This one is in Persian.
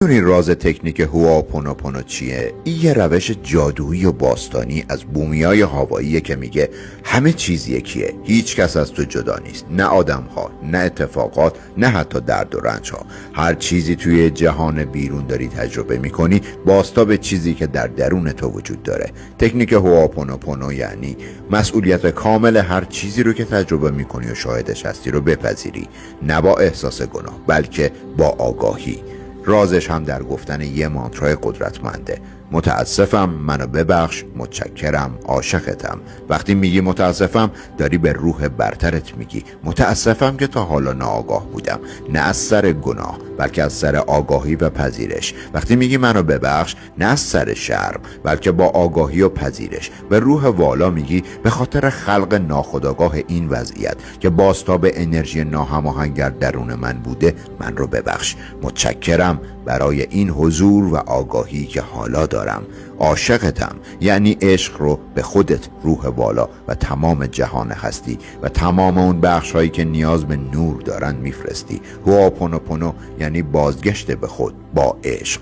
این راز تکنیک هوآپونوپونو چیه؟ این یه روش جادویی و باستانی از بومیای هاواییه که میگه همه چیز یکیه، هیچ کس از تو جدا نیست، نه آدم ها، نه اتفاقات، نه حتی درد و رنج ها. هر چیزی توی جهان بیرون داری تجربه میکنی بازتاب چیزی که در درون تو وجود داره. تکنیک هوآپونوپونو یعنی مسئولیت کامل هر چیزی رو که تجربه میکنی و شاهدش هستی رو بپذیری، نه با احساس گناه بلکه با آگاهی. رازش هم در گفتن یه مانترای قدرتمنده: متاسفم، منو ببخش، متشکرم، عاشقتم. وقتی میگی متاسفم داری به روح برترت میگی متاسفم که تا حالا ناآگاه بودم، نه از سر گناه بلکه از سر آگاهی و پذیرش. وقتی میگی منو ببخش نه از سر شرم بلکه با آگاهی و پذیرش. به روح والا میگی به خاطر خلق ناخودآگاه این وضعیت که بازتاب انرژی ناهماهنگ درون من بوده من رو ببخش. متشکرم برای این حضور و آگاهی که حالا دارم. عاشقتم یعنی عشق رو به خودت، روح والا و تمام جهان هستی و تمام اون بخش هایی که نیاز به نور دارن میفرستی. هوآپونوپونو یعنی بازگشت به خود با عشق.